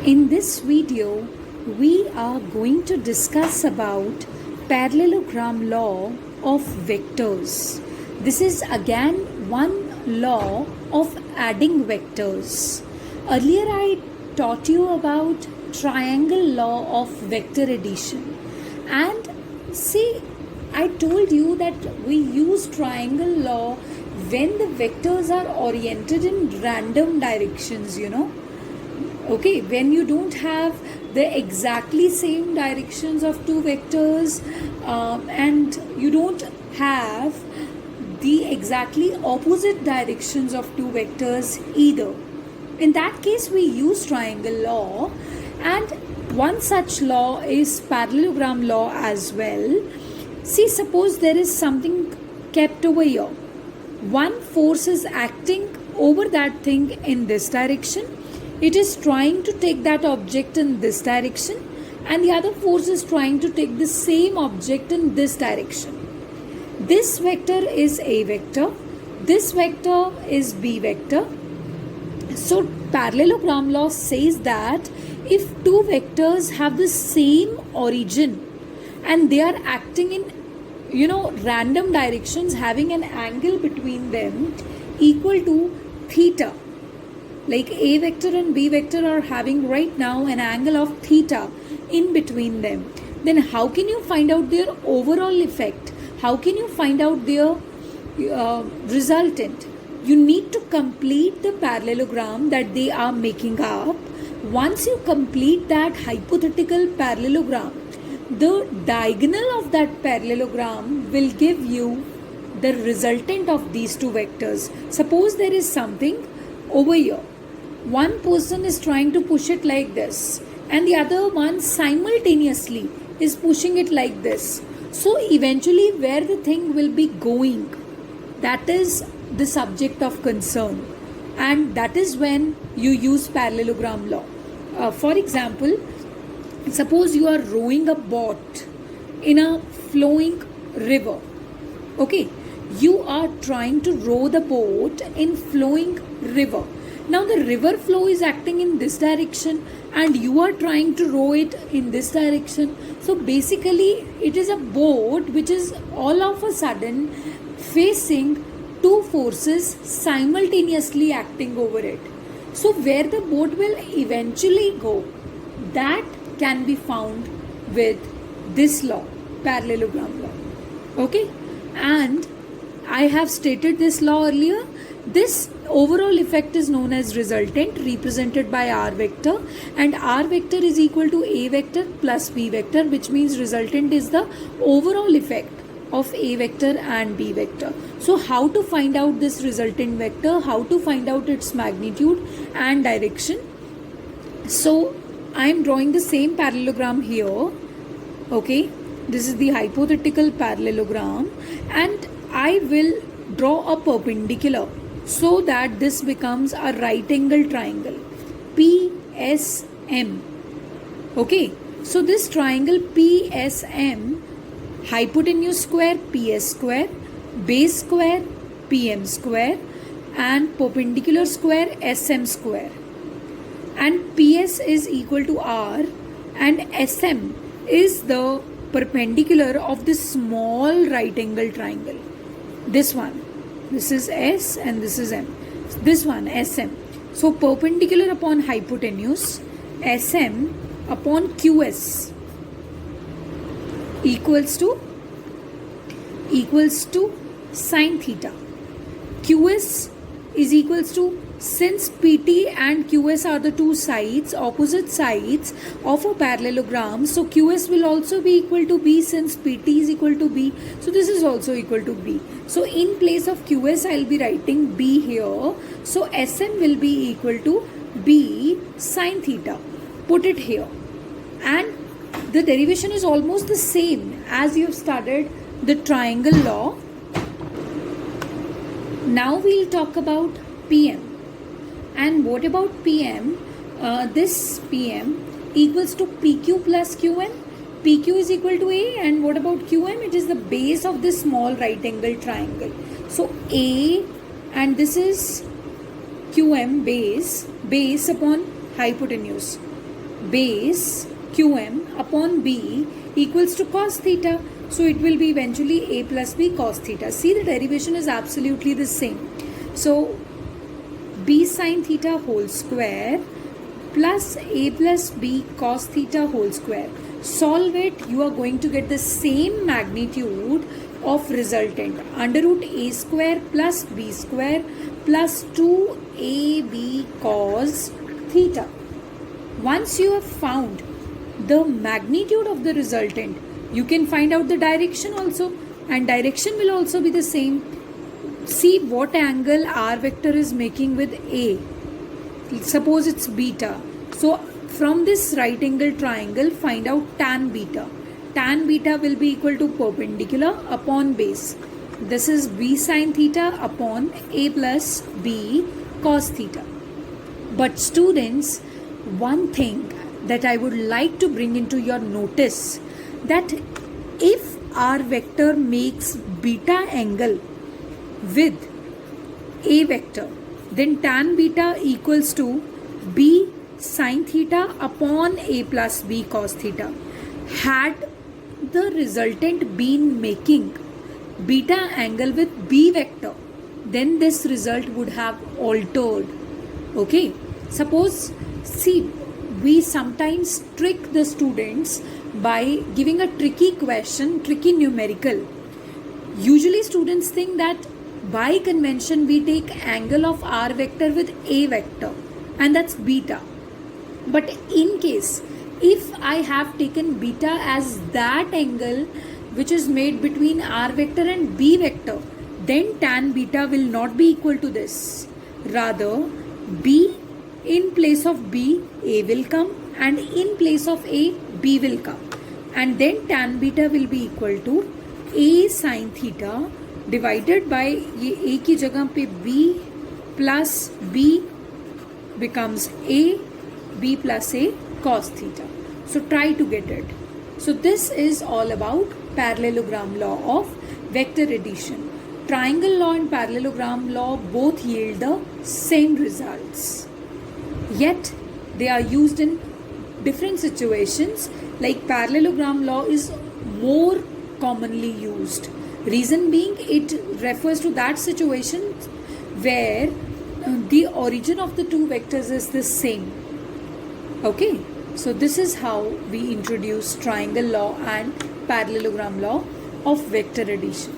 In this video, we are going to discuss about parallelogram law of vectors. This is again one law of adding vectors. Earlier I taught you about triangle law of vector addition, and see, I told you that we use triangle law when the vectors are oriented in random directions, Okay, when you don't have the exactly same directions of two vectors and you don't have the exactly opposite directions of two vectors either. In that case, we use triangle law, and one such law is parallelogram law as well. See, suppose there is something kept over here. One force is acting over that thing in this direction. It is trying to take that object in this direction, and the other force is trying to take the same object in this direction. This vector is A vector, this vector is B vector. So parallelogram law says that if two vectors have the same origin and they are acting in random directions, having an angle between them equal to theta, like A vector and B vector are having right now an angle of theta in between them, then how can you find out their overall effect? How can you find out their resultant? You need to complete the parallelogram that they are making up. Once you complete that hypothetical parallelogram, the diagonal of that parallelogram will give you the resultant of these two vectors. Suppose there is something over here. One person is trying to push it like this, and the other one simultaneously is pushing it like this. So eventually where the thing will be going, that is the subject of concern, and that is when you use parallelogram law. For example, suppose you are rowing a boat in a flowing river. Okay, you are trying to row the boat in flowing river. Now the river flow is acting in this direction and you are trying to row it in this direction. So basically it is a boat which is all of a sudden facing two forces simultaneously acting over it. So where the boat will eventually go, that can be found with this law, parallelogram law. Okay, and I have stated this law earlier. This overall effect is known as resultant, represented by R vector, and R vector is equal to A vector plus B vector, which means resultant is the overall effect of A vector and B vector. So how to find out this resultant vector, how to find out its magnitude and direction? So I am drawing the same parallelogram here. Okay, this is the hypothetical parallelogram, and I will draw a perpendicular so that this becomes a right angle triangle, PSM. Okay, so this triangle PSM, hypotenuse square PS square, base square PM square, and perpendicular square SM square, and PS is equal to R, and SM is the perpendicular of this small right angle triangle. This one, this is S and this is M. This one SM. So perpendicular upon hypotenuse, SM upon QS equals to sine theta. QS is equals to, since PT and QS are the two sides, opposite sides of a parallelogram, so QS will also be equal to B, since PT is equal to B. So this is also equal to B. So in place of QS, I will be writing B here. So SM will be equal to B sine theta. Put it here. And the derivation is almost the same as you have studied the triangle law. Now we will talk about PM. And what about PM? This PM equals to PQ plus QM. PQ is equal to A, and what about QM? It is the base of this small right angle triangle. So A, and this is QM base upon hypotenuse. base QM upon B equals to cos theta. So it will be eventually A plus B cos theta. See, the derivation is absolutely the same. So B sin theta whole square plus A plus B cos theta whole square. Solve it, you are going to get the same magnitude of resultant. Under root A square plus B square plus 2AB cos theta. Once you have found the magnitude of the resultant, you can find out the direction also, and direction will also be the same. See what angle R vector is making with A. Suppose it's beta. So from this right angle triangle, find out tan beta. Tan beta will be equal to perpendicular upon base. This is B sin theta upon A plus B cos theta. But students, one thing that I would like to bring into your notice, that if R vector makes beta angle with A vector, then tan beta equals to B sin theta upon A plus B cos theta. Had the resultant been making beta angle with B vector, then this result would have altered. Okay, suppose, see, we sometimes trick the students by giving a tricky question, tricky numerical. Usually students think that by convention we take angle of R vector with A vector, and that's beta. But in case, if I have taken beta as that angle which is made between R vector and B vector, then tan beta will not be equal to this. Rather, B in place of B, A will come, and in place of A, B will come. And then tan beta will be equal to A sin theta divided by ये A की जगह पे B plus B becomes A, B plus A cos theta. So try to get it. So this is all about parallelogram law of vector addition. Triangle law and parallelogram law both yield the same results. Yet they are used in different situations. Like parallelogram law is more commonly used. Reason being, it refers to that situation where the origin of the two vectors is the same. Okay, so this is how we introduce triangle law and parallelogram law of vector addition.